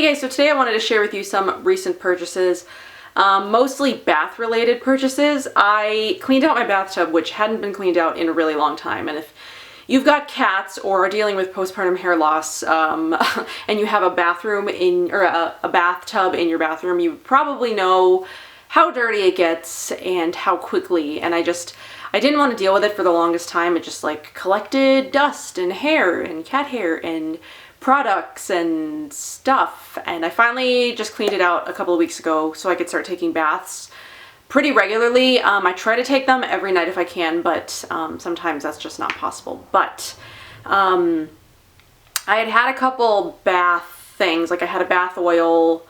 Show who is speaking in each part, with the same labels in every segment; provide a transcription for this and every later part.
Speaker 1: Hey guys, so today I wanted to share with you some recent purchases, mostly bath related purchases. I cleaned out my bathtub, which hadn't been cleaned out in a really long time, and if you've got cats or are dealing with postpartum hair loss and you have a bathroom or a bathtub in your bathroom, you probably know how dirty it gets and how quickly, and I didn't want to deal with it for the longest time. It just like collected dust and hair and cat hair and products and stuff, and I finally just cleaned it out a couple of weeks ago so I could start taking baths pretty regularly. I try to take them every night if I can, but sometimes that's just not possible. But I had a couple bath things, like I had a bath oil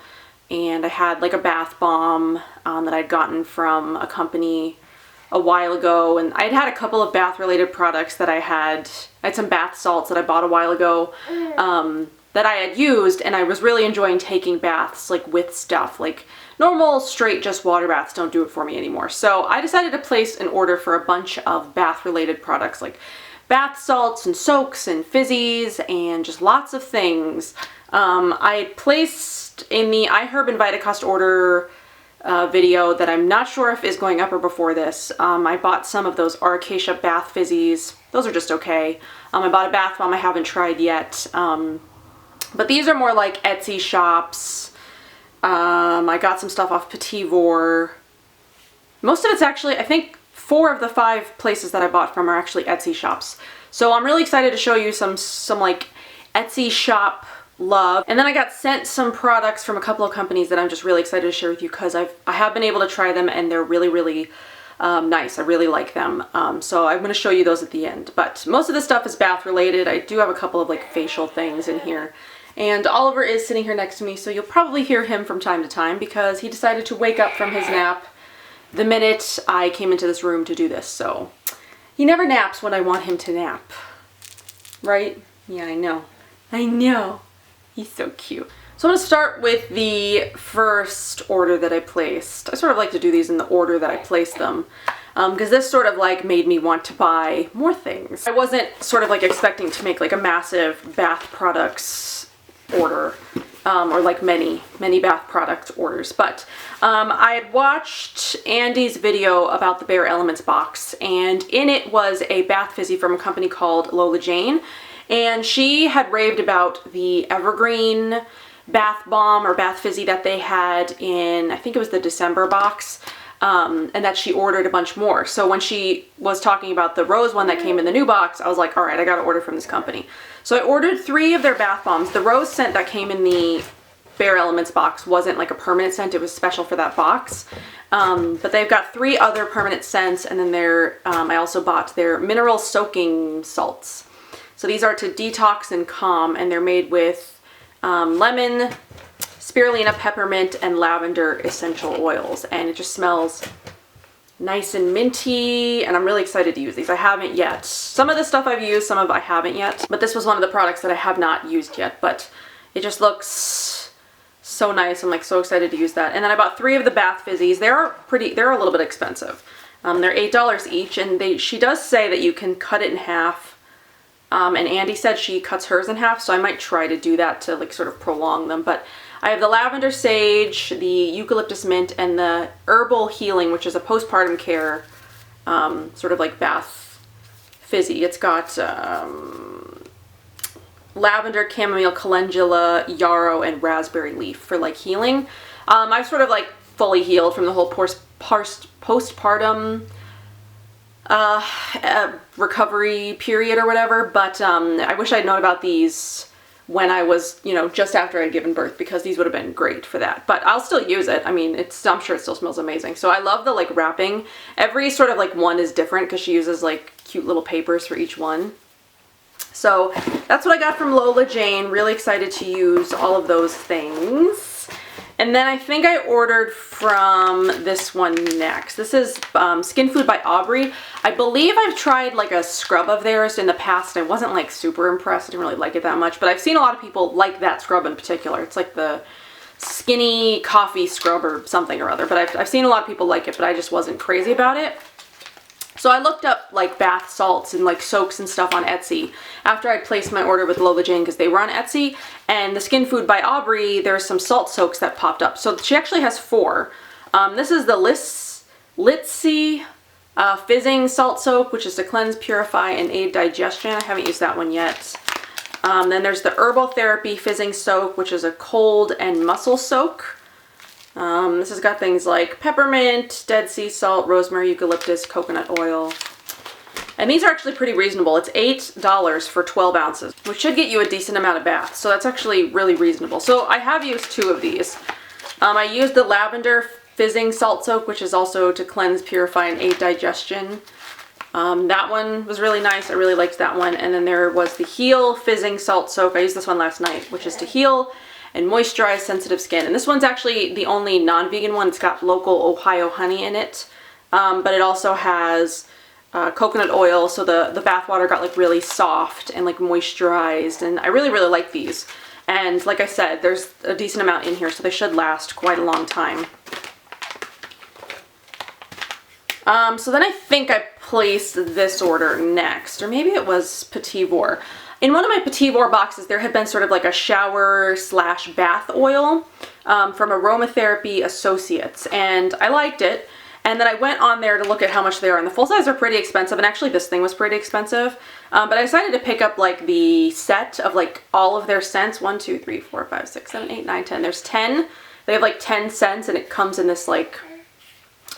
Speaker 1: and I had like a bath bomb that I'd gotten from a company a while ago, and I'd had a couple of bath related products that I had some bath salts that I bought a while ago that I had used, and I was really enjoying taking baths like with stuff. Like normal straight just water baths don't do it for me anymore, so I decided to place an order for a bunch of bath related products like bath salts and soaks and fizzies and just lots of things. I placed in the iHerb and Vitacost order video that I'm not sure if is going up or before this. I bought some of those Acacia bath fizzies. Those are just okay. I bought a bath bomb I haven't tried yet. But these are more like Etsy shops. I got some stuff off Petitvore. Most of it's actually, I think 4 of the 5 places that I bought from are actually Etsy shops. So I'm really excited to show you some like Etsy shop love. And then I got sent some products from a couple of companies that I'm just really excited to share with you because I have been able to try them and they're really nice. I really like them. So I'm going to show you those at the end. But most of the stuff is bath related. I do have a couple of like facial things in here. And Oliver is sitting here next to me, so you'll probably hear him from time to time because he decided to wake up from his nap the minute I came into this room to do this. So he never naps when I want him to nap. Right? Yeah, I know. I know. He's so cute. So I'm going to start with the first order that I placed. I sort of like to do these in the order that I placed them because this sort of like made me want to buy more things. I wasn't sort of like expecting to make like a massive bath products order or like many bath product orders, but I had watched Andy's video about the Bare Elements box, and in it was a bath fizzy from a company called Lola Jane. And she had raved about the Evergreen bath bomb or bath fizzy that they had in, I think it was the December box, and that she ordered a bunch more. So when she was talking about the rose one that came in the new box, I was like, all right, I got to order from this company. So I ordered 3 of their bath bombs. The rose scent that came in the Bare Elements box wasn't like a permanent scent. It was special for that box. But they've got 3 other permanent scents, and then I also bought their mineral soaking salts. So these are to detox and calm, and they're made with lemon, spirulina, peppermint, and lavender essential oils. And it just smells nice and minty, and I'm really excited to use these. I haven't yet. Some of the stuff I've used, some of I haven't yet. But this was one of the products that I have not used yet, but it just looks so nice. I'm like so excited to use that. And then I bought 3 of the bath fizzies. They're a little bit expensive. They're $8 each, and she does say that you can cut it in half. And Andy said she cuts hers in half, so I might try to do that to like sort of prolong them. But I have the lavender sage, the eucalyptus mint, and the herbal healing, which is a postpartum care sort of like bath fizzy. It's got lavender, chamomile, calendula, yarrow, and raspberry leaf for like healing. I've sort of like fully healed from the whole postpartum recovery period or whatever, but I wish I'd known about these when I was, just after I'd given birth, because these would have been great for that. But I'll still use it. I mean, I'm sure it still smells amazing. So I love the like wrapping. Every sort of like one is different because she uses like cute little papers for each one. So that's what I got from Lola Jane. Really excited to use all of those things. And then I think I ordered from this one next. This is Skin Food by Aubrey. I believe I've tried like a scrub of theirs in the past. I wasn't like super impressed. I didn't really like it that much, but I've seen a lot of people like that scrub in particular. It's like the skinny coffee scrub or something or other, but I've seen a lot of people like it, but I just wasn't crazy about it. So I looked up like bath salts and like soaks and stuff on Etsy after I'd placed my order with Lola Jane because they were on Etsy, and the Skin Food by Aubrey, there's some salt soaks that popped up. So she actually has 4. This is the Litzy Fizzing Salt Soap, which is to cleanse, purify, and aid digestion. I haven't used that one yet. Then there's the Herbal Therapy Fizzing Soak, which is a cold and muscle soak. This has got things like peppermint, dead sea salt, rosemary, eucalyptus, coconut oil. And these are actually pretty reasonable. It's $8 for 12 ounces, which should get you a decent amount of baths. So that's actually really reasonable. So I have used 2 of these. I used the Lavender Fizzing Salt Soak, which is also to cleanse, purify, and aid digestion. That one was really nice. I really liked that one. And then there was the Heal Fizzing Salt Soak. I used this one last night, which is to heal and moisturize sensitive skin. And this one's actually the only non-vegan one. It's got local Ohio honey in it. But it also has coconut oil, so the bath water got like really soft and like moisturized. And I really, really like these. And like I said, there's a decent amount in here, so they should last quite a long time. So then I think I placed this order next, or maybe it was Petit Vour. In one of my Petit Vour boxes, there had been sort of like a shower / bath oil from Aromatherapy Associates, and I liked it. And then I went on there to look at how much they are, and the full size are pretty expensive, and actually this thing was pretty expensive. But I decided to pick up like the set of like all of their scents. 1, 2, 3, 4, 5, 6, 7, 8, 9, 10. There's 10. They have like 10 scents, and it comes in this like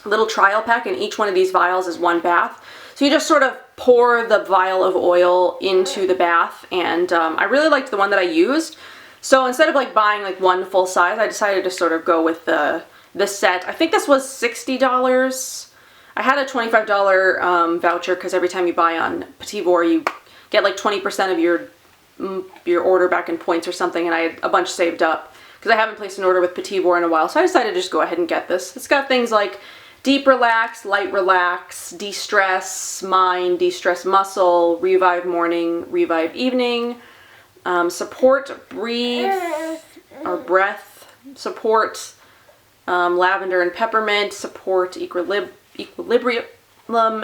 Speaker 1: little trial pack, and each one of these vials is 1 bath. So you just sort of pour the vial of oil into the bath, and I really liked the one that I used. So instead of like buying like 1 full size, I decided to sort of go with the set. I think this was $60. I had a $25 voucher because every time you buy on Petit Vour, you get like 20% of your order back in points or something, and I had a bunch saved up because I haven't placed an order with Petit Vour in a while, so I decided to just go ahead and get this. It's got things like Deep Relax, Light Relax, De-Stress Mind, De-Stress Muscle, Revive Morning, Revive Evening, Support Breathe, or Breath, Support Lavender and Peppermint, Support Equilibrium,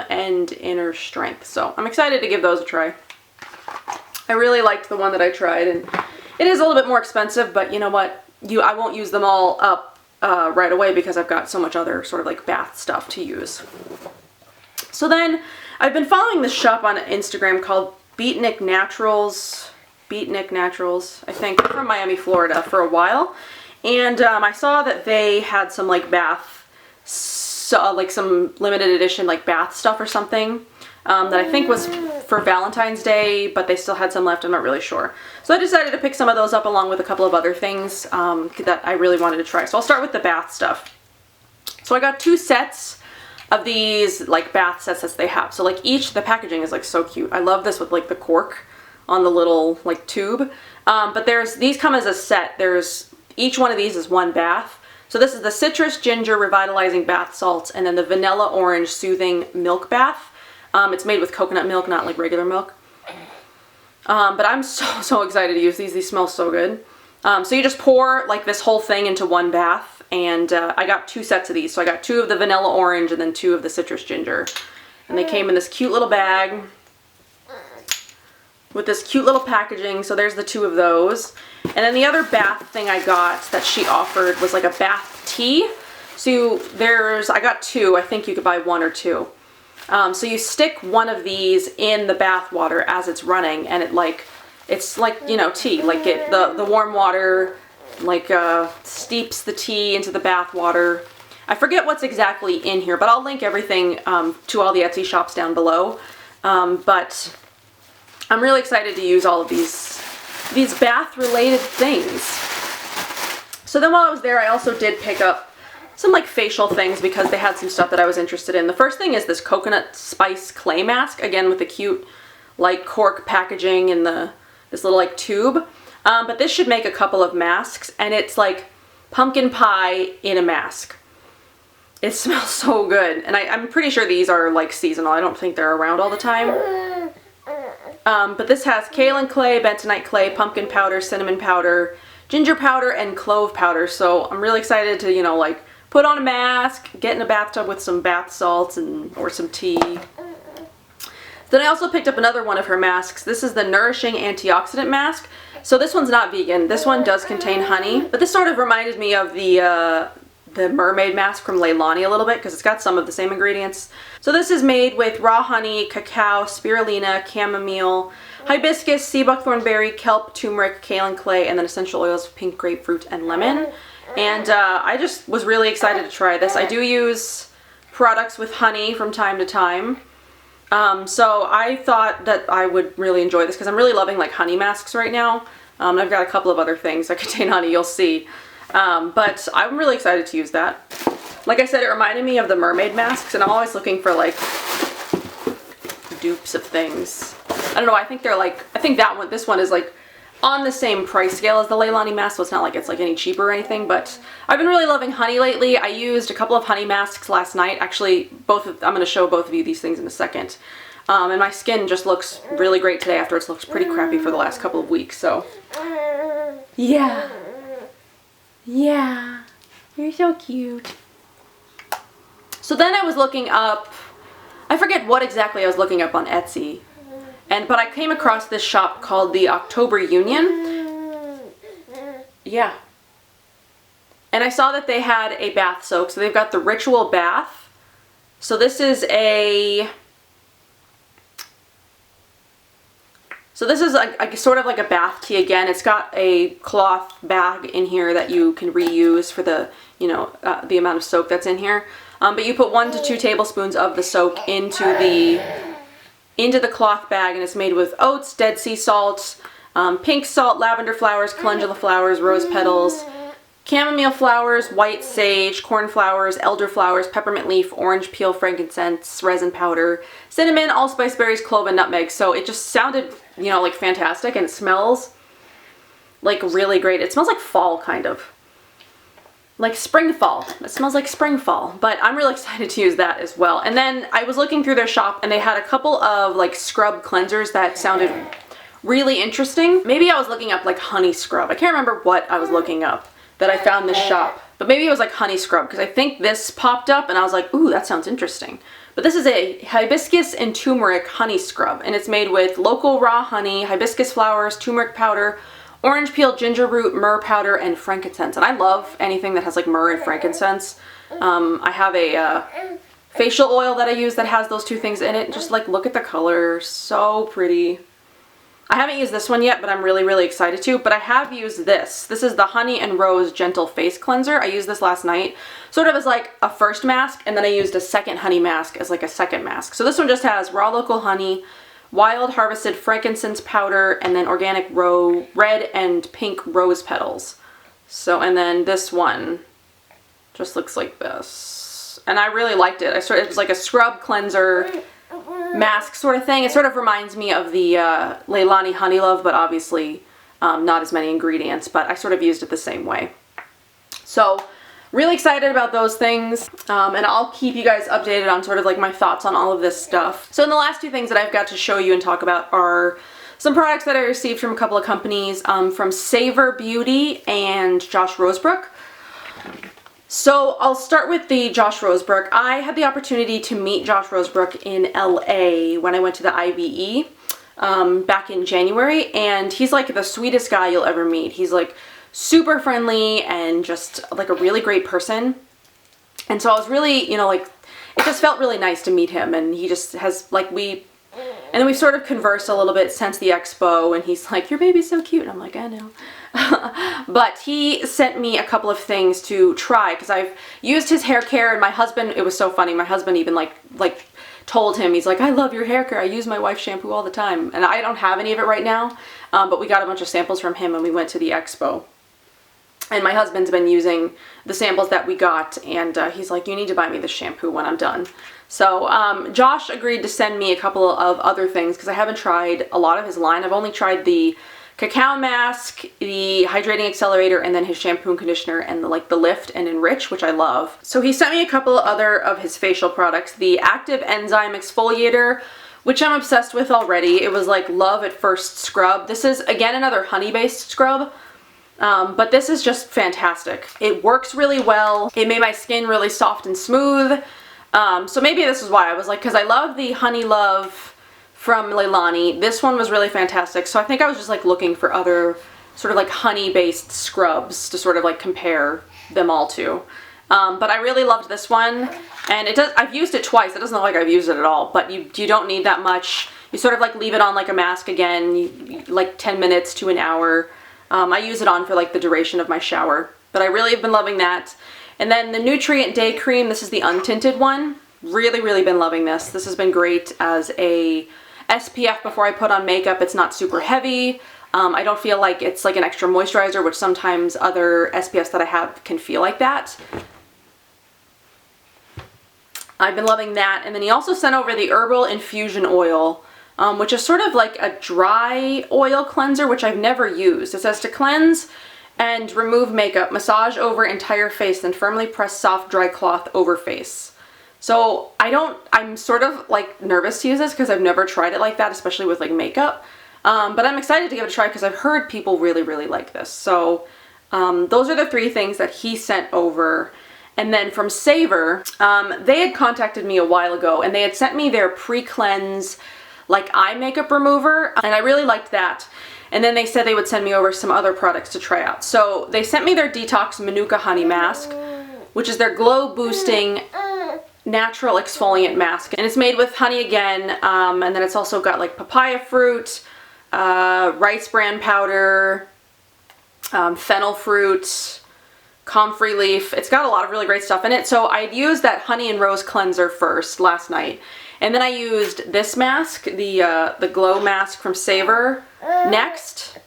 Speaker 1: and Inner Strength. So I'm excited to give those a try. I really liked the one that I tried, and it is a little bit more expensive, but you know what? I won't use them all up right away because I've got so much other sort of like bath stuff to use. So then I've been following this shop on Instagram called Beatnik Naturals. Beatnik Naturals, I think, from Miami, Florida for a while. And I saw that they had some like bath, like some limited edition like bath stuff or something that I think was for Valentine's Day, but they still had some left. I'm not really sure. So I decided to pick some of those up along with a couple of other things that I really wanted to try. So I'll start with the bath stuff. So I got 2 sets of these like bath sets that they have. So like the packaging is like so cute. I love this with like the cork on the little like tube. But these come as a set. Each one of these is 1 bath. So this is the Citrus Ginger Revitalizing Bath Salts, and then the Vanilla Orange Soothing Milk Bath. It's made with coconut milk, not like regular milk. But I'm so excited to use these. These smell so good. So you just pour like this whole thing into 1 bath, and I got 2 sets of these. So I got 2 of the Vanilla Orange and then 2 of the Citrus Ginger. And they came in this cute little bag with this cute little packaging. So there's the 2 of those. And then the other bath thing I got that she offered was like a bath tea. So I got 2. I think you could buy 1 or 2. So you stick one of these in the bath water as it's running, and it's like, you know, tea. Like the warm water like steeps the tea into the bath water. I forget what's exactly in here, but I'll link everything to all the Etsy shops down below. But I'm really excited to use all of these bath related things. So then while I was there, I also did pick up some like facial things because they had some stuff that I was interested in. The first thing is this coconut spice clay mask, again with the cute like cork packaging and this little like tube. But this should make a couple of masks, and it's like pumpkin pie in a mask. It smells so good, and I'm pretty sure these are like seasonal. I don't think they're around all the time. But this has kaolin clay, bentonite clay, pumpkin powder, cinnamon powder, ginger powder, and clove powder. So I'm really excited to, like put on a mask, get in a bathtub with some bath salts or some tea. Then I also picked up another one of her masks. This is the Nourishing Antioxidant Mask. So this one's not vegan. This one does contain honey, but this sort of reminded me of the mermaid mask from Leilani a little bit because it's got some of the same ingredients. So this is made with raw honey, cacao, spirulina, chamomile, hibiscus, sea buckthorn berry, kelp, turmeric, kaolin clay, and then essential oils of pink grapefruit and lemon. And I just was really excited to try this. I do use products with honey from time to time. So I thought that I would really enjoy this because I'm really loving like honey masks right now. I've got a couple of other things that contain honey, you'll see. But I'm really excited to use that. Like I said, it reminded me of the mermaid masks, and I'm always looking for like dupes of things. I don't know, I think this one is like on the same price scale as the Leilani mask, so it's not like it's like any cheaper or anything, but I've been really loving honey lately. I used a couple of honey masks last night. Actually, I'm going to show both of you these things in a second. And my skin just looks really great today after it's looked pretty crappy for the last couple of weeks, so. Yeah. Yeah. You're so cute. So then I was looking up, I forget what exactly I was looking up on Etsy. But I came across this shop called the October Union. Yeah. And I saw that they had a bath soak. So they've got the Ritual Bath. So this is a sort of like a bath tea again. It's got a cloth bag in here that you can reuse for the, the amount of soap that's in here. But you put 1 to 2 tablespoons of the soak into the cloth bag, and it's made with oats, Dead Sea salt, pink salt, lavender flowers, calendula flowers, rose petals, chamomile flowers, white sage, corn flowers, elder flowers, peppermint leaf, orange peel, frankincense, resin powder, cinnamon, allspice berries, clove, and nutmeg. So it just sounded, like fantastic, and it smells like really great. It smells like fall, kind of. Like spring fall. It smells like spring fall, but I'm really excited to use that as well. And then I was looking through their shop, and they had a couple of like scrub cleansers that sounded really interesting. Maybe I was looking up like honey scrub. I can't remember what I was looking up that I found this shop, but maybe it was like honey scrub, because I think this popped up and I was like, ooh, that sounds interesting. But this is a hibiscus and turmeric honey scrub, and it's made with local raw honey, hibiscus flowers, turmeric powder, orange peel, ginger root, myrrh powder, and frankincense. And I love anything that has like myrrh and frankincense. I have a facial oil that I use that has those two things in it. Just like look at the color, so pretty. I haven't used this one yet, but I'm really, really excited to. But I have used this. This is the Honey and Rose Gentle Face Cleanser. I used this last night, sort of as like a first mask, and then I used a second honey mask as like a second mask. So this one just has raw local honey, wild harvested frankincense powder, and then organic red and pink rose petals. So, and then this one just looks like this. And I really liked it. It was like a scrub cleanser mask sort of thing. It sort of reminds me of the Leilani Honey Love, but obviously not as many ingredients, but I sort of used it the same way. So really excited about those things, and I'll keep you guys updated on sort of like my thoughts on all of this stuff. So in the last two things that I've got to show you and talk about are some products that I received from a couple of companies, from Savor Beauty and Josh Rosebrook. So I'll start with the Josh Rosebrook. I had the opportunity to meet Josh Rosebrook in LA when I went to the IBE back in January, and he's like the sweetest guy you'll ever meet. He's like super friendly and just like a really great person. And so I was really, like, it just felt really nice to meet him, and he just has like, and then we've sort of conversed a little bit since the expo, and he's like, your baby's so cute. And I'm like, I know. But he sent me a couple of things to try, because I've used his hair care, and my husband, it was so funny, my husband even like told him, he's like, I love your hair care. I use my wife's shampoo all the time. And I don't have any of it right now, but we got a bunch of samples from him when we went to the expo. And my husband's been using the samples that we got, and he's like, you need to buy me this shampoo when I'm done. So Josh agreed to send me a couple of other things, because I haven't tried a lot of his line. I've only tried the cacao mask, the hydrating accelerator, and then his shampoo and conditioner, and the lift and enrich, which I love. So he sent me a couple other of his facial products. The active enzyme exfoliator, which I'm obsessed with already. It was like love at first scrub. This is again another honey based scrub. But this is just fantastic. It works really well. It made my skin really soft and smooth. So maybe this is why I was like, because I love the Honey Love from Leilani. This one was really fantastic. So I think I was just like looking for other sort of like honey-based scrubs to sort of like compare them all to. But I really loved this one, and I've used it twice. It doesn't look like I've used it at all, but you don't need that much. You sort of like leave it on like a mask again, like 10 minutes to an hour. I use it on for like the duration of my shower, but I really have been loving that. And then the Nutrient Day Cream, this is the untinted one. Really, really been loving this. This has been great as a SPF before I put on makeup. It's not super heavy. I don't feel like it's like an extra moisturizer, which sometimes other SPFs that I have can feel like that. I've been loving that. And then he also sent over the Herbal Infusion Oil, which is sort of like a dry oil cleanser, which I've never used. It says to cleanse and remove makeup, massage over entire face, then firmly press soft dry cloth over face. So I'm sort of like nervous to use this because I've never tried it like that, especially with like makeup. But I'm excited to give it a try because I've heard people really, really like this. So those are the 3 things that he sent over. And then from Savor, they had contacted me a while ago and they had sent me their pre-cleanse like eye makeup remover, and I really liked that. And then they said they would send me over some other products to try out. So they sent me their Detox Manuka Honey Mask, which is their glow boosting natural exfoliant mask. And it's made with honey again, and then it's also got like papaya fruit, rice bran powder, fennel fruit, comfrey leaf. It's got a lot of really great stuff in it. So I used that honey and rose cleanser first last night. And then I used this mask, the glow mask from Savor, next.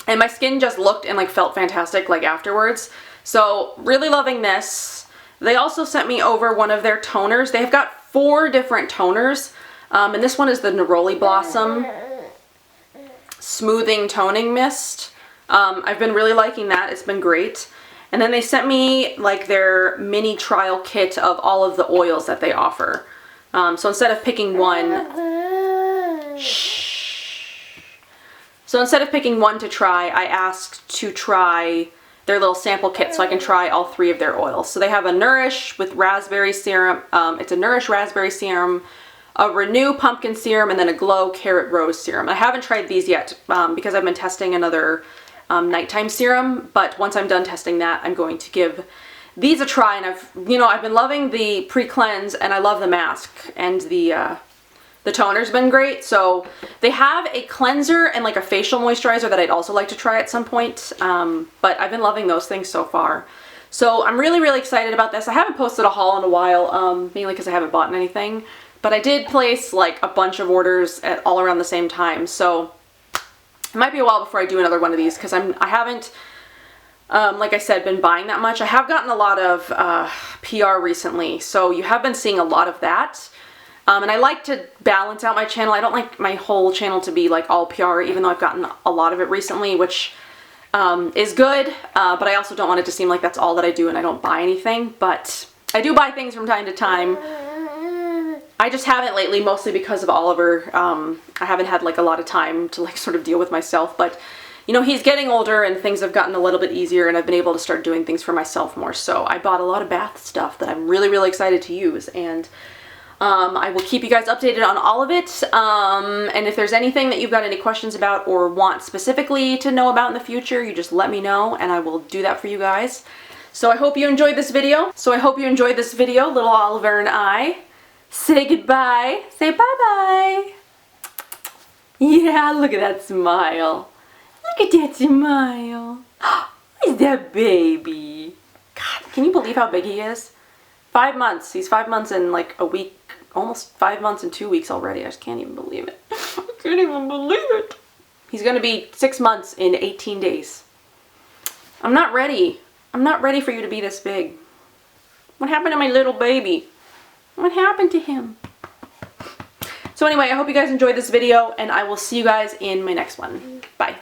Speaker 1: And my skin just looked and like felt fantastic like afterwards. So really loving this. They also sent me over one of their toners. They've got 4 different toners. And this one is the Neroli Blossom Smoothing Toning Mist. I've been really liking that. It's been great. And then they sent me like their mini trial kit of all of the oils that they offer. So instead of picking one, so instead of picking one to try, I asked to try their little sample kit so I can try all 3 of their oils. So they have a Nourish with raspberry serum. It's a Nourish raspberry serum, a Renew pumpkin serum, and then a Glow carrot rose serum. I haven't tried these yet because I've been testing another nighttime serum, but once I'm done testing that, I'm going to give these a try. And I've been loving the pre-cleanse, and I love the mask, and the toner's been great. So they have a cleanser and like a facial moisturizer that I'd also like to try at some point, but I've been loving those things so far. So I'm really, really excited about this. I haven't posted a haul in a while, mainly because I haven't bought anything, but I did place like a bunch of orders all around the same time. So it might be a while before I do another one of these because I haven't, like I said, been buying that much. I have gotten a lot of PR recently, so you have been seeing a lot of that. And I like to balance out my channel. I don't like my whole channel to be like all PR, even though I've gotten a lot of it recently, which is good. But I also don't want it to seem like that's all that I do and I don't buy anything. But I do buy things from time to time. I just haven't lately, mostly because of Oliver. I haven't had like a lot of time to like sort of deal with myself, but you know, he's getting older and things have gotten a little bit easier and I've been able to start doing things for myself more. So I bought a lot of bath stuff that I'm really, really excited to use, and I will keep you guys updated on all of it. And if there's anything that you've got any questions about or want specifically to know about in the future, you just let me know and I will do that for you guys. So I hope you enjoyed this video. Little Oliver and I. Say goodbye. Say bye-bye. Yeah, look at that smile. Look at that smile. Is that baby? God, can you believe how big he is? 5 months. He's 5 months in like a week. Almost 5 months and 2 weeks already. I just can't even believe it. I can't even believe it. He's going to be 6 months in 18 days. I'm not ready. I'm not ready for you to be this big. What happened to my little baby? What happened to him? So anyway, I hope you guys enjoyed this video, and I will see you guys in my next one. Bye.